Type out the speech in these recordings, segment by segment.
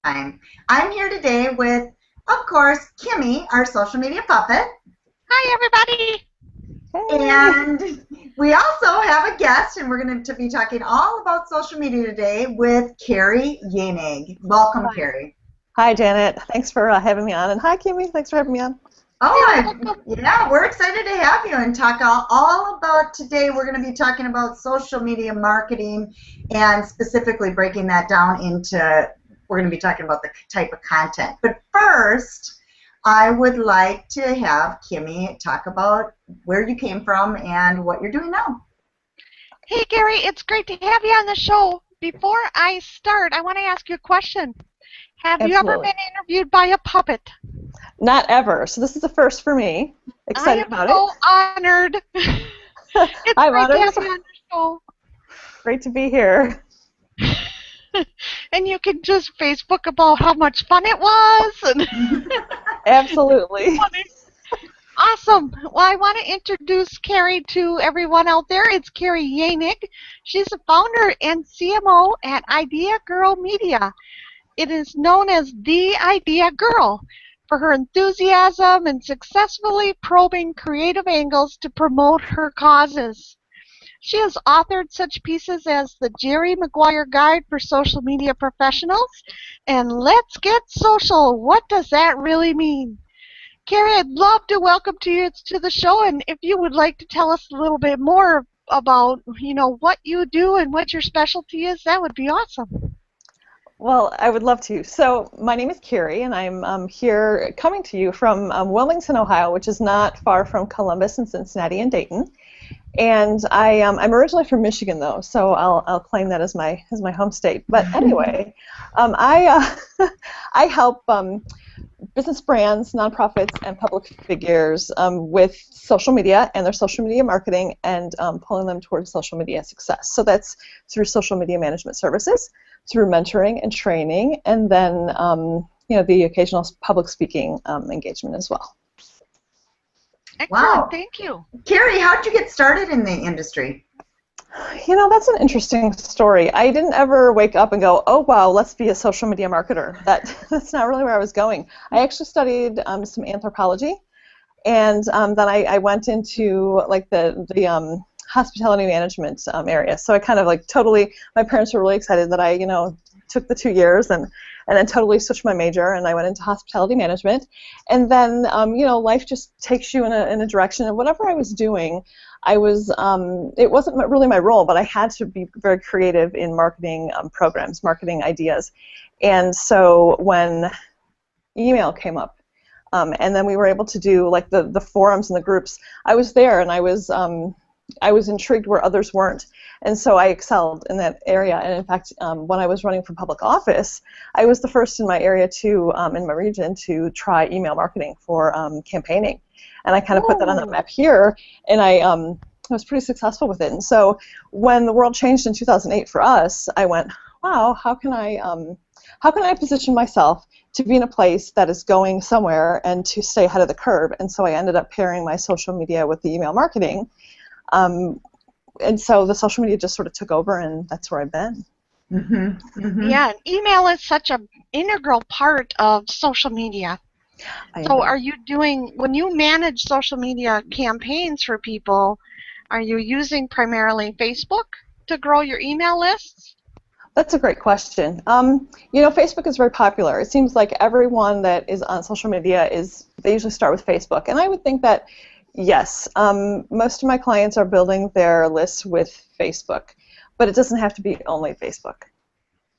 I'm here today with, of course, Kimmy, our social media puppet, Hi, everybody. Hey. and we also have a guest, and we're going to be talking all about social media today with Keri Jaenig. Welcome, Hi. Keri. Hi, Janet. Thanks for having me on. And hi, Kimmy. Thanks for having me on. You're Oh, welcome. yeah, we're excited to have you and talk all about today. We're going to be talking about social media marketing and specifically breaking that down into, we're going to be talking about the type of content. But first, I would like to have Kimmy talk about where you came from and what you're doing now. Hey, Gary, it's great to have you on the show. Before I start, I want to ask you a question. Have you ever Absolutely. been interviewed by a puppet? Not ever. So this is the first for me. I Excited am about it. so honored. It's I'm great to honored. have It's you on the great to be here. show. And you can just Facebook about how much fun it was. And Absolutely. funny. Awesome. Well, I want to introduce Keri to everyone out there. It's Keri Jaenig. She's the founder and CMO at Idea Girl Media. It is known as the Idea Girl for her enthusiasm and successfully probing creative angles to promote her causes. She has authored such pieces as the Jerry Maguire Guide for Social Media Professionals and Let's Get Social. What does that really mean? Keri, I'd love to welcome you to the show, and if you would like to tell us a little bit more about, what you do and what your specialty is, that would be awesome. Well, I would love to. So my name is Keri, and I'm here coming to you from Wilmington, Ohio, which is not far from Columbus and Cincinnati and Dayton. And I'm originally from Michigan, though, so I'll claim that as my home state. But anyway, I help business brands, nonprofits, and public figures with social media and their social media marketing and pulling them towards social media success. So that's through social media management services, through mentoring and training, and then the occasional public speaking engagement as well. Excellent, Wow. thank you. Keri, how did you get started in the industry? That's an interesting story. I didn't ever wake up and go, oh, wow, let's be a social media marketer. That's not really where I was going. I actually studied some anthropology, and then I went into like the hospitality management area. So I kind of like totally, my parents were really excited that I, took the 2 years and then totally switched my major, and I went into hospitality management. And then, life just takes you in a direction. And whatever I was doing, I was, it wasn't really my role, but I had to be very creative in marketing programs, marketing ideas. And so when email came up, and then we were able to do like the forums and the groups, I was there, and I was intrigued where others weren't, and so I excelled in that area. And in fact, when I was running for public office, I was the first in my area in my region to try email marketing for campaigning, and I kind of put that on the map here, and I was pretty successful with it. And so when the world changed in 2008 for us, I went, wow, how can I position myself to be in a place that is going somewhere and to stay ahead of the curve? And so I ended up pairing my social media with the email marketing. And so the social media just sort of took over, and that's where I've been. Mm-hmm. Mm-hmm. Yeah, email is such an integral part of social media. So are you when you manage social media campaigns for people, are you using primarily Facebook to grow your email lists? That's a great question. Facebook is very popular. It seems like everyone that is on social media they usually start with Facebook. And I would think that, yes, most of my clients are building their lists with Facebook, but it doesn't have to be only Facebook.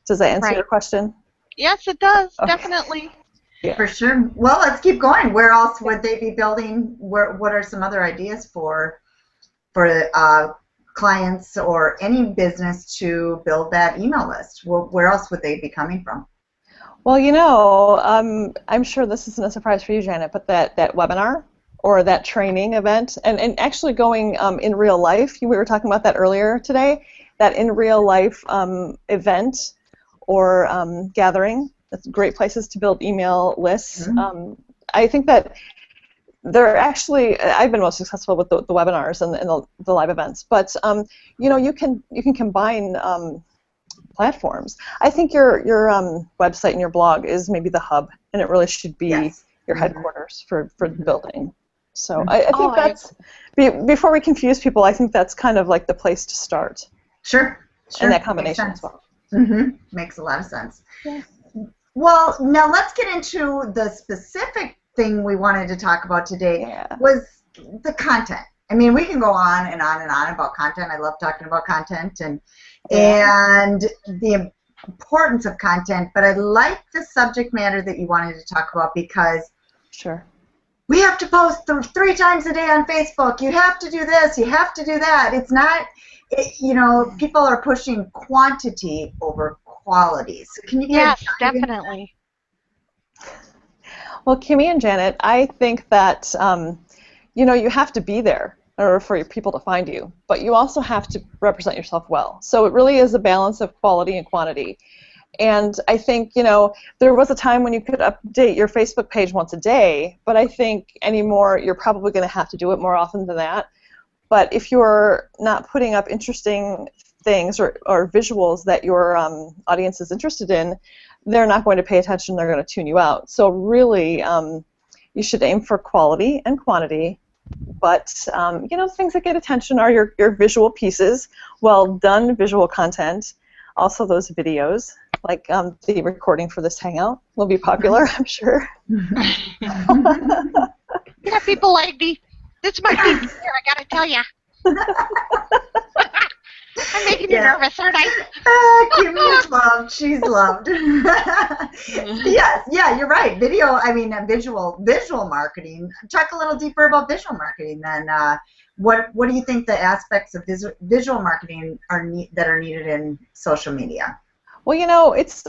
Does that answer your question? Yes, it does, Okay. definitely. Yeah. For sure. Well, let's keep going. Where else would they be building? What are some other ideas for clients or any business to build that email list? Where else would they be coming from? Well, I'm sure this isn't a surprise for you, Janet, but that webinar or that training event, and actually going in real life, we were talking about that earlier today, that in real life event or gathering, that's great places to build email lists. Mm-hmm. I think that they're actually, I've been most successful with the webinars and the live events, but you can combine platforms. I think your website and your blog is maybe the hub, and it really should be your headquarters for the building. So I think that's, before we confuse people, I think that's kind of like the place to start. Sure. And that combination as well. Makes a lot of sense. Yeah. Well, now let's get into the specific thing we wanted to talk about today, was the content. I mean, we can go on and on and on about content. I love talking about content and the importance of content, but I like the subject matter that you wanted to talk about because we have to post 3 times a day on Facebook. You have to do this. You have to do that. It's not, you know, people are pushing quantity over quality. So can you Yes, definitely. Well, Kimmy and Janet, I think that, you know, you have to be there or for your people to find you, but you also have to represent yourself well. So it really is a balance of quality and quantity. And I think, you know, there was a time when you could update your Facebook page once a day, but I think anymore you're probably going to have to do it more often than that. But if you're not putting up interesting things or visuals that your audience is interested in, they're not going to pay attention, they're going to tune you out. So really, you should aim for quality and quantity. But you know, things that get attention are your visual pieces, well done visual content, also those videos, like the recording for this Hangout will be popular, I'm sure. Yeah, people like me. This is my favorite here, I gotta tell ya. I'm making you nervous, aren't I? Kimmy's loved. She's loved. Yes, yeah, you're right. Video, I mean, visual marketing. Talk a little deeper about visual marketing then. What do you think the aspects of visual marketing that are needed in social media? Well, you know, it's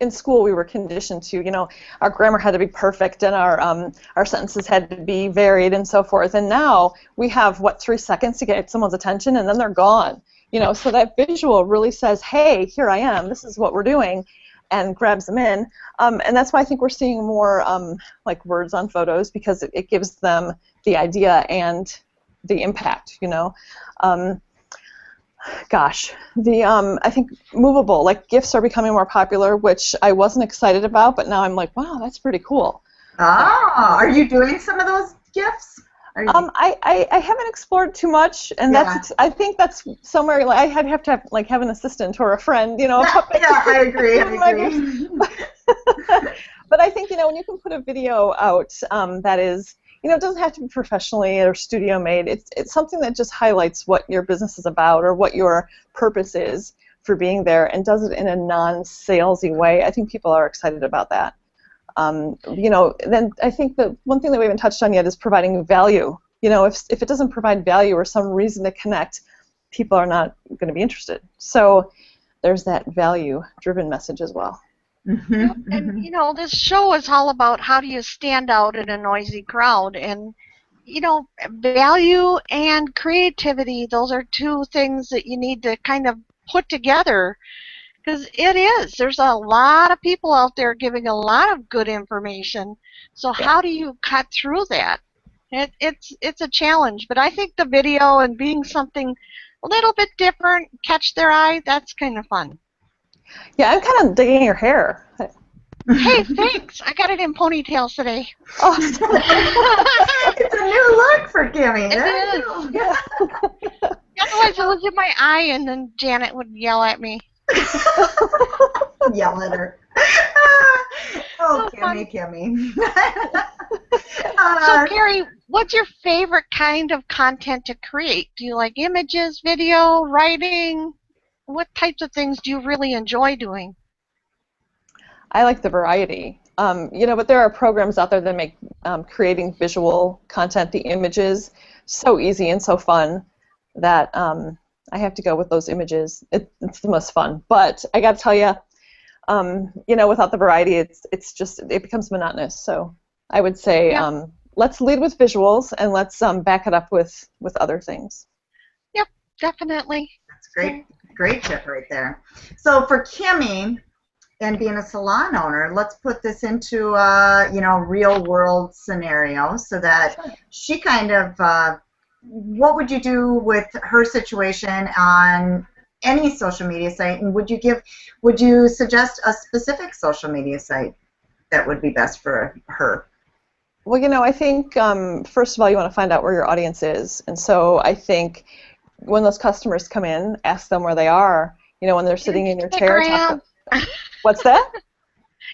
in school we were conditioned to, you know, our grammar had to be perfect and our sentences had to be varied and so forth. And now we have, 3 seconds to get someone's attention and then they're gone. You know, so that visual really says, hey, here I am, this is what we're doing, and grabs them in. And that's why I think we're seeing more like words on photos, because it gives them the idea and the impact, you know. Gosh, I think movable, like GIFs are becoming more popular, which I wasn't excited about, but now I'm like, wow, that's pretty cool. Ah, are you doing some of those GIFs? I haven't explored too much, and I think that's somewhere, like, I'd have to have an assistant or a friend, you know. Yeah, I agree. I agree. But I think, you know, when you can put a video out that is, you know, it doesn't have to be professionally or studio made. It's something that just highlights what your business is about or what your purpose is for being there, and does it in a non-salesy way. I think people are excited about that. You know, then I think the one thing that we haven't touched on yet is providing value. You know, if it doesn't provide value or some reason to connect, people are not going to be interested. So there's that value-driven message as well. And you know, this show is all about how do you stand out in a noisy crowd, and you know, value and creativity, those are 2 things that you need to kind of put together, because there's a lot of people out there giving a lot of good information. So how do you cut through that? It's a challenge, but I think the video and being something a little bit different, catch their eye, that's kind of fun. Yeah, I'm kind of digging your hair. Hey, thanks. I got it in ponytails today. Oh. It's a new look for Kimmy. It is. Yeah. Otherwise, it was in my eye, and then Janet would yell at me. Yell at her. Oh, Kimmy. So, Keri, what's your favorite kind of content to create? Do you like images, video, writing? What types of things do you really enjoy doing? I like the variety. You know, but there are programs out there that make creating visual content, the images, so easy and so fun that I have to go with those images. It's the most fun. But I got to tell you, you know, without the variety, it becomes monotonous. So I would say let's lead with visuals and let's back it up with other things. Yep, definitely. That's great. Great tip right there. So for Kimmy, and being a salon owner, let's put this into you know, real world scenario so that she kind of, what would you do with her situation on any social media site, and would you suggest a specific social media site that would be best for her? Well, I think first of all, you want to find out where your audience is, and so I think when those customers come in, ask them where they are. When they're sitting in your chair. What's that?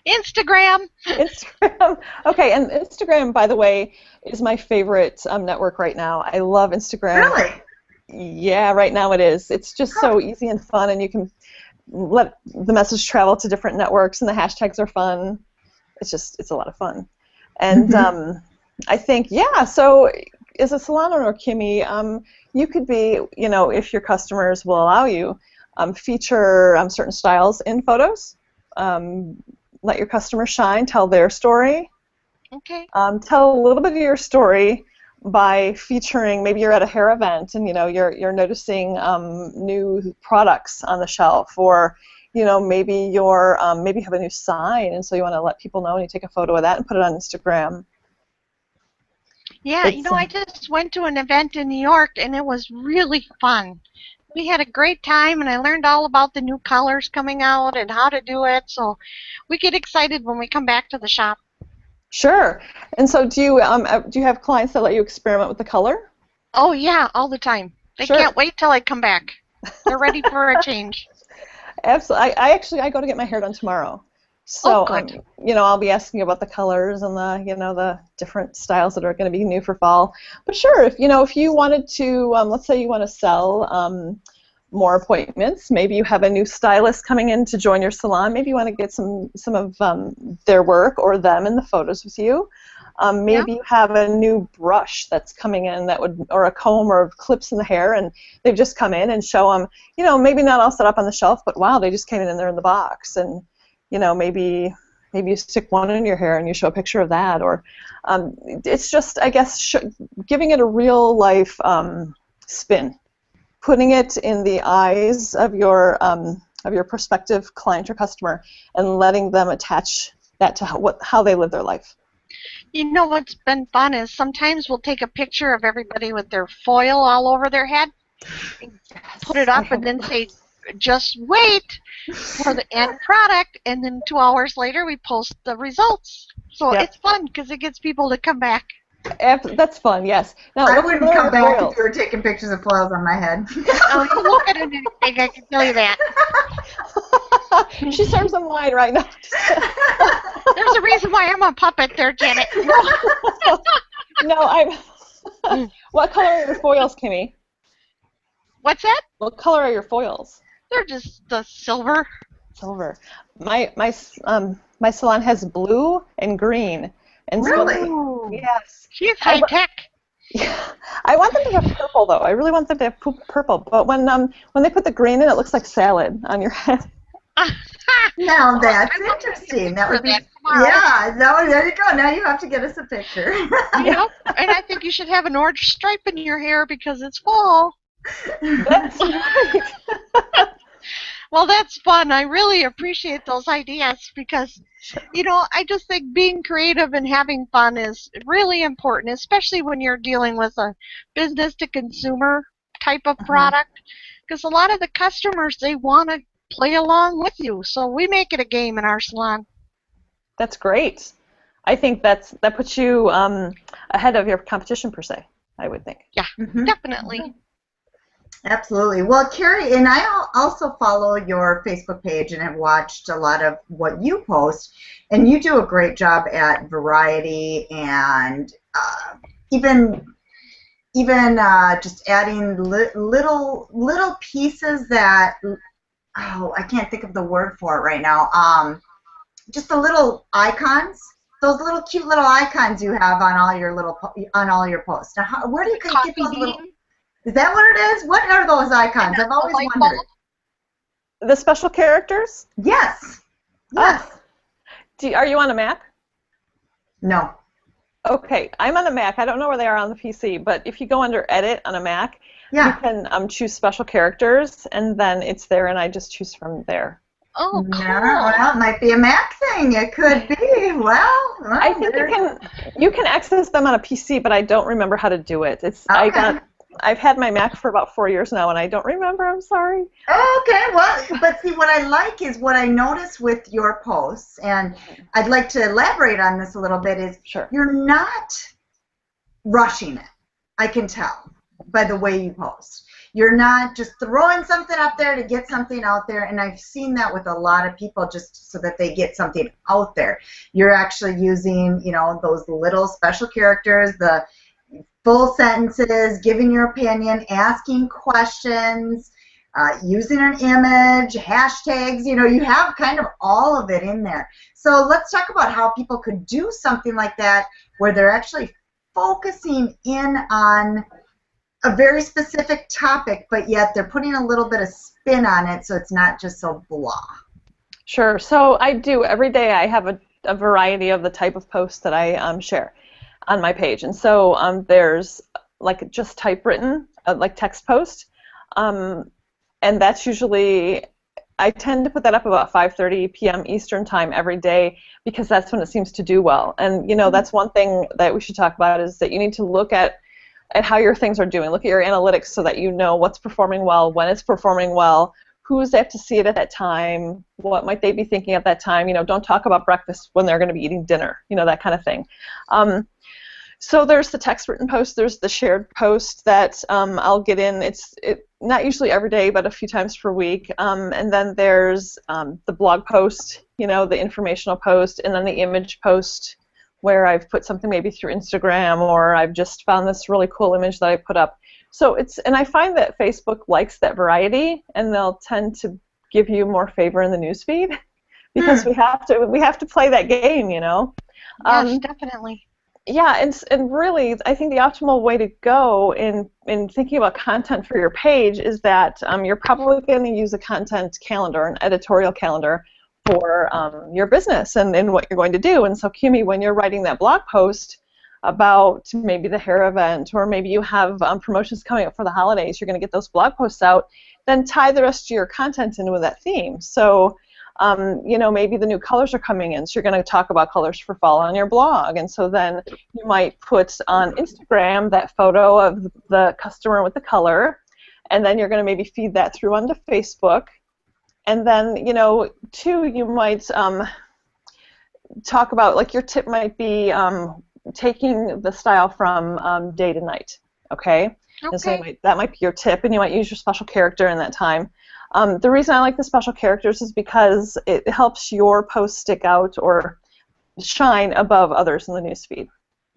Instagram. Instagram. Okay, and Instagram, by the way, is my favorite network right now. I love Instagram. Really? Yeah, right now it is. It's just so easy and fun, and you can let the message travel to different networks, and the hashtags are fun. It's a lot of fun. And I think, so as a salon owner, Kimmy, you could be, if your customers will allow you, feature certain styles in photos. Let your customers shine, tell their story. Okay. Tell a little bit of your story by featuring, maybe you're at a hair event and you're noticing new products on the shelf, or maybe maybe you have a new sign, and so you want to let people know, and you take a photo of that and put it on Instagram. Yeah, I just went to an event in New York, and it was really fun. We had a great time, and I learned all about the new colors coming out and how to do it, so we get excited when we come back to the shop. Sure. And so do you have clients that let you experiment with the color? Oh, yeah, all the time. They can't wait till I come back. They're ready for a change. Absolutely. I go to get my hair done tomorrow. So, I'll be asking you about the colors and the different styles that are going to be new for fall. But sure, if you wanted to, let's say you want to sell more appointments, maybe you have a new stylist coming in to join your salon. Maybe you want to get some of their work or them in the photos with you. Maybe you have a new brush that's coming in or a comb or clips in the hair, and they've just come in, and show them, maybe not all set up on the shelf, but wow, they just came in and they're in the box. And maybe you stick one in your hair and you show a picture of that, or it's just, I guess, giving it a real life spin, putting it in the eyes of your prospective client or customer, and letting them attach that to how they live their life. What's been fun is sometimes we'll take a picture of everybody with their foil all over their head, put it up, and then say, just wait for the end product, and then 2 hours later we post the results. So it's fun because it gets people to come back. That's fun, yes. Now, I wouldn't come back if you were taking pictures of foils on my head. Oh, you look at anything, I can tell you that. She serves them wine right now. There's a reason why I'm a puppet there, Janet. No, What color are your foils, Kimmy? What's that? What color are your foils? They're just the silver. Silver. My salon has blue and green. And really? So, yes. She's high tech. Yeah. I want them to have purple, though. I really want them to have purple. But when they put the green in, it looks like salad on your head. Now that's interesting. That would be there you go. Now you have to get us a picture. Yep. And I think you should have an orange stripe in your hair because it's fall. That's right. Well, that's fun. I really appreciate those ideas because, I just think being creative and having fun is really important, especially when you're dealing with a business-to-consumer type of product, because a lot of the customers, they want to play along with you. So we make it a game in our salon. That's great. I think that puts you ahead of your competition, per se, I would think. Yeah, definitely. Absolutely. Well, Keri, and I also follow your Facebook page and have watched a lot of what you post, and you do a great job at variety and even just adding little pieces that, I can't think of the word for it right now. Just the little icons. Those little cute little icons you have on all your posts. Now, where do you get those little? Is that what it is? What are those icons? I've always wondered. The special characters? Yes. Yes. Are you on a Mac? No. Okay, I'm on a Mac. I don't know where they are on the PC, but if you go under Edit on a Mac, you can choose special characters, and then it's there, and I just choose from there. Oh, cool. Well, it might be a Mac thing. It could be. Well, I think you can access them on a PC, but I don't remember how to do it. I've had my Mac for about 4 years now, and I don't remember. I'm sorry. Oh, okay, well, but see, what I like is what I notice with your posts, and I'd like to elaborate on this a little bit, is Sure. you're not rushing it. I can tell by the way you post. You're not just throwing something up there to get something out there, and I've seen that with a lot of people just so that they get something out there. You're actually using, you know, those little special characters, the full sentences, giving your opinion, asking questions, using an image, hashtags, you know, you have kind of all of it in there. So let's talk about how people could do something like that where they're actually focusing in on a very specific topic, but yet they're putting a little bit of spin on it so it's not just so blah. Sure. So I do. Every day I have a variety of the type of posts that I share on my page. And so there's like just typewritten, like text post. And that's usually, I tend to put that up about 5:30 p.m. Eastern time every day because that's when it seems to do well. And, you know, that's one thing that we should talk about is that you need to look at how your things are doing. Look at your analytics so that you know what's performing well, when it's performing well, who's apt to see it at that time, what might they be thinking at that time. You know, don't talk about breakfast when they're going to be eating dinner, you know, that kind of thing. So there's the text written post, there's the shared post that I'll get in. It's not usually every day, but a few times per week. And then there's the blog post, you know, the informational post, and then the image post where I've put something maybe through Instagram, or I've just found this really cool image that I put up. So and I find that Facebook likes that variety, and they'll tend to give you more favor in the newsfeed because we have to play that game, you know. Yes, definitely. Yeah, and really, I think the optimal way to go in thinking about content for your page is that you're probably going to use a content calendar, an editorial calendar for your business and what you're going to do. And so, Kimi, when you're writing that blog post about maybe the hair event, or maybe you have promotions coming up for the holidays, you're going to get those blog posts out, then tie the rest of your content in with that theme. So, you know, maybe the new colors are coming in, so you're going to talk about colors for fall on your blog. And so then you might put on Instagram that photo of the customer with the color, and then you're going to maybe feed that through onto Facebook. And then, you know, too, you might talk about, like, your tip might be taking the style from day to night, okay? And so that might be your tip, and you might use your special character in that time. The reason I like the special characters is because it helps your post stick out or shine above others in the newsfeed.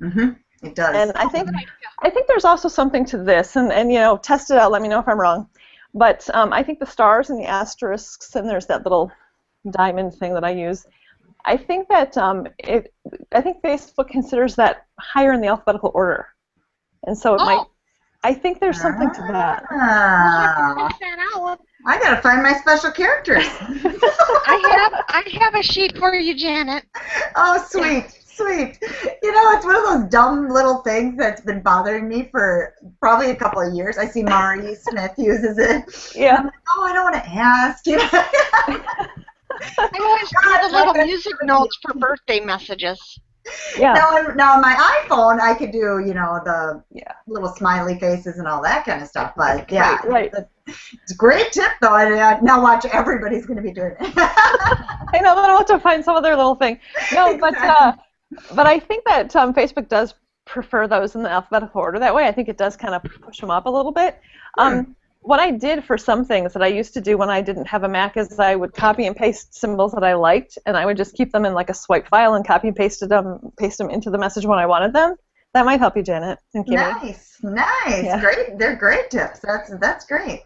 Mm-hmm. It does. And I think there's also something to this, and you know, test it out. Let me know if I'm wrong. But I think the stars and the asterisks, and there's that little diamond thing that I use. I think that I think Facebook considers that higher in the alphabetical order, and so it might. I think there's something to that. I gotta find my special characters. I have a sheet for you, Janet. Oh, sweet. Sweet. You know, it's one of those dumb little things that's been bothering me for probably a couple of years. I see Mari Smith uses it. Yeah. I'm like, oh, I don't want to ask. You know? I always do the little music notes for birthday messages. Yeah. Now on my iPhone, I could do, you know, the little smiley faces and all that kind of stuff. But yeah, right. It's a great tip, though. Now watch, everybody's going to be doing it. I know, then I'll have to find some other little thing. No, exactly. But I think that Facebook does prefer those in the alphabetical order that way. I think it does kind of push them up a little bit. What I did for some things that I used to do when I didn't have a Mac is I would copy and paste symbols that I liked, and I would just keep them in like a swipe file and copy and paste them into the message when I wanted them. That might help you, Janet and Kimi. Nice. Yeah. Great. They're great tips. That's great.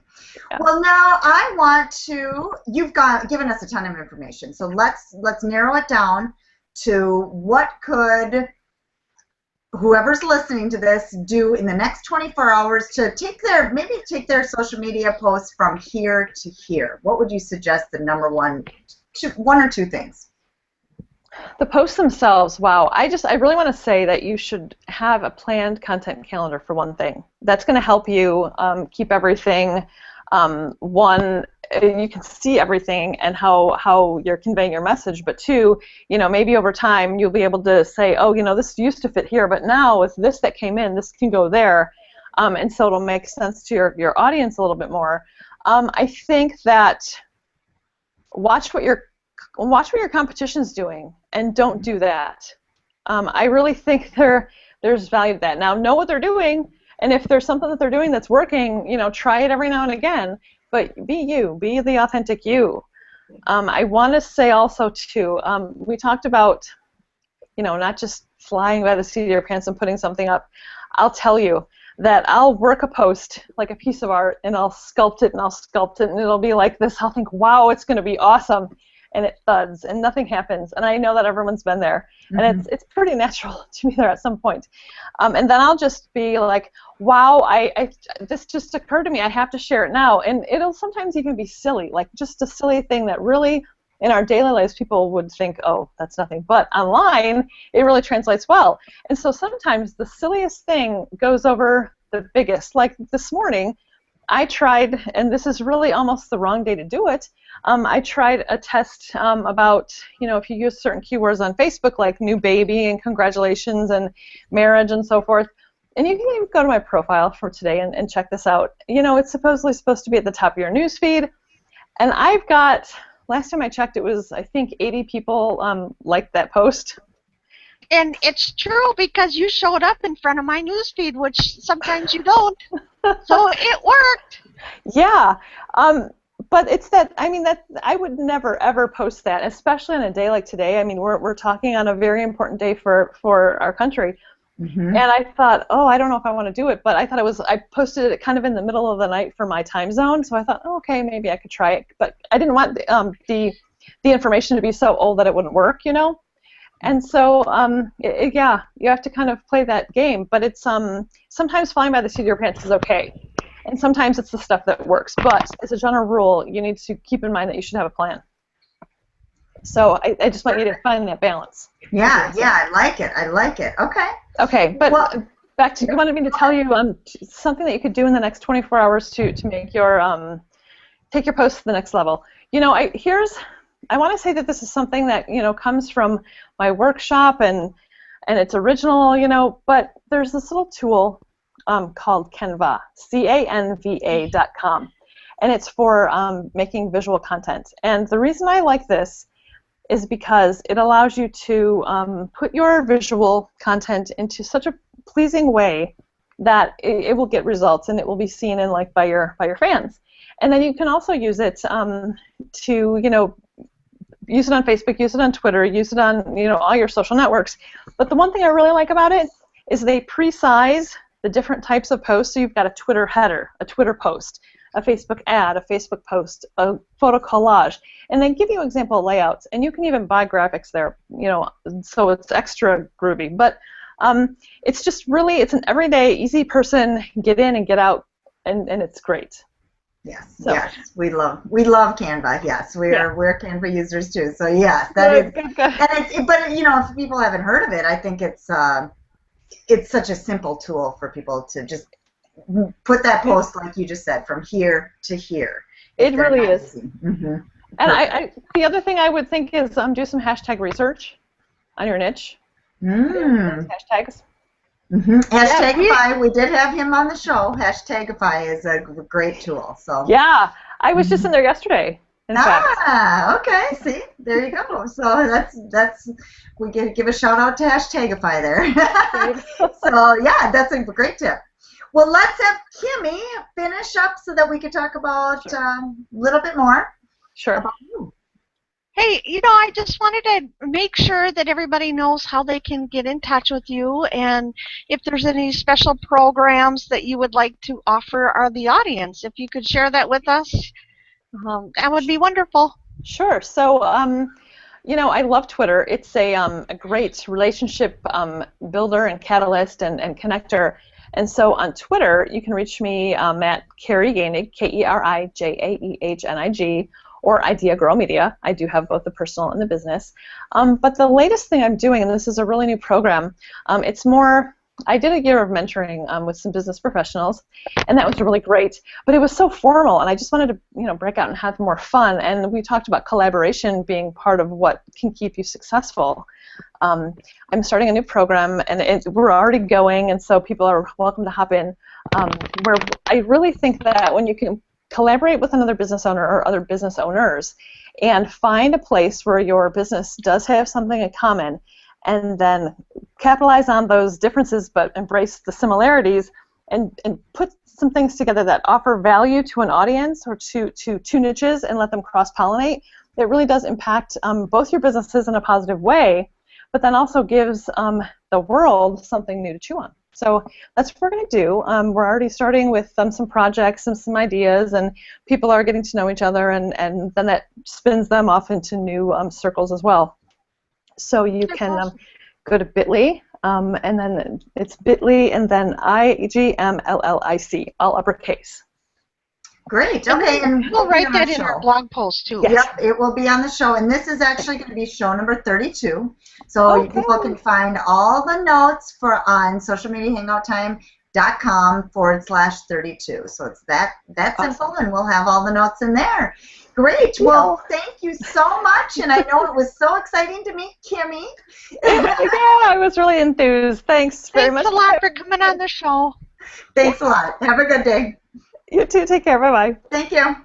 Yeah. Well, now I want to. You've given us a ton of information, so let's narrow it down to what could whoever's listening to this do in the next 24 hours to take their social media posts from here to here. What would you suggest the number one or two things? The posts themselves, wow. I really want to say that you should have a planned content calendar for one thing. That's going to help you keep everything you can see everything and how you're conveying your message, but two, you know, maybe over time you'll be able to say, oh, you know, this used to fit here, but now with this that came in, this can go there. and so it'll make sense to your audience a little bit more. I think that watch what your competition's doing, and don't do that. I really think there's value to that. Now, know what they're doing, and if there's something that they're doing that's working, try it every now and again. But be you, be the authentic you. I want to say also too, we talked about, not just flying by the seat of your pants and putting something up. I'll tell you that I'll work a post, like a piece of art, and I'll sculpt it, and it'll be like this. I'll think, wow, it's going to be awesome, and it thuds, and nothing happens. And I know that everyone's been there, and it's pretty natural to be there at some point. And then I'll just be like, wow, this just occurred to me. I have to share it now. And it'll sometimes even be silly, like just a silly thing that really, in our daily lives, people would think, oh, that's nothing. But online, it really translates well. And so sometimes the silliest thing goes over the biggest. Like this morning, I tried, and this is really almost the wrong day to do it, I tried a test about, if you use certain keywords on Facebook, like new baby and congratulations and marriage and so forth. And you can even go to my profile for today and check this out. It's supposedly supposed to be at the top of your news feed. And I've got, last time I checked, it was, I think, 80 people liked that post. And it's true because you showed up in front of my newsfeed, which sometimes you don't. So it worked. Yeah. But it's that, that I would never, ever post that, especially on a day like today. We're talking on a very important day for our country. And I thought, oh, I don't know if I want to do it, but I thought I posted it kind of in the middle of the night for my time zone, so I thought, oh, okay, maybe I could try it. But I didn't want the information to be so old that it wouldn't work, And so, yeah, you have to kind of play that game. But it's sometimes flying by the seat of your pants is okay. And sometimes it's the stuff that works. But as a general rule, you need to keep in mind that you should have a plan. So I just want you to find that balance. Yeah, I like it. Okay. Okay, but back to, you wanted me to tell you something that you could do in the next 24 hours to make your take your post to the next level. I want to say that this is something that comes from my workshop and it's original, but there's this little tool called Canva, Canva.com, and it's for making visual content. And the reason I like this is because it allows you to put your visual content into such a pleasing way that it will get results and it will be seen and liked by your fans. And then you can also use it to use it on Facebook, use it on Twitter, use it on all your social networks. But the one thing I really like about it is they pre-size the different types of posts. So you've got a Twitter header, a Twitter post, a Facebook ad, a Facebook post, a photo collage, and they give you example layouts. And you can even buy graphics there, so it's extra groovy. But it's just really, it's an everyday, easy person, get in and get out, and it's great. Yes, yes, we love Canva. Yes, we're Canva users too. So yes, that is. Good. And but if people haven't heard of it, I think it's such a simple tool for people to just put that post, like you just said, from here to here. It really is. And the other thing I would think is do some hashtag research on your niche. Hashtags. Hashtagify, we did have him on the show. Hashtagify is a great tool. So yeah, I was just in there yesterday. In fact. Okay. See, there you go. So that's we give a shout out to Hashtagify there. So yeah, that's a great tip. Well, let's have Kimmy finish up so that we can talk about a little bit more. Sure. About you. Hey, I just wanted to make sure that everybody knows how they can get in touch with you and if there's any special programs that you would like to offer the audience. If you could share that with us, that would be wonderful. Sure. So, I love Twitter. It's a great relationship builder and catalyst and connector. And so on Twitter, you can reach me at Keri Jaenig, KeriJaehnig, or Idea Girl Media. I do have both the personal and the business. But the latest thing I'm doing, and this is a really new program, it's more I did a year of mentoring with some business professionals, and that was really great. But it was so formal, and I just wanted to, break out and have more fun. And we talked about collaboration being part of what can keep you successful. I'm starting a new program, and we're already going, and so people are welcome to hop in. Where I really think that when you can collaborate with another business owner or other business owners, and find a place where your business does have something in common, and then capitalize on those differences but embrace the similarities, and put some things together that offer value to an audience or to two niches and let them cross-pollinate, it really does impact both your businesses in a positive way, but then also gives the world something new to chew on. So that's what we're going to do. We're already starting with some projects and some ideas, and people are getting to know each other, and then that spins them off into new circles as well. So you can go to bit.ly, and then it's bit.ly, and then IGMLLIC, all uppercase. Great. Okay, and we'll write that in our blog post too. Yes. Yep, it will be on the show, and this is actually going to be show number 32. So people can find all the notes on socialmediahangout.com/32. So it's that simple, and we'll have all the notes in there. Great. Well, thank you so much, and I know it was so exciting to meet Kimmy. Yeah, I was really enthused. Thanks very much. Thanks a lot for coming on the show. Thanks a lot. Have a good day. You too. Take care. Bye-bye. Thank you.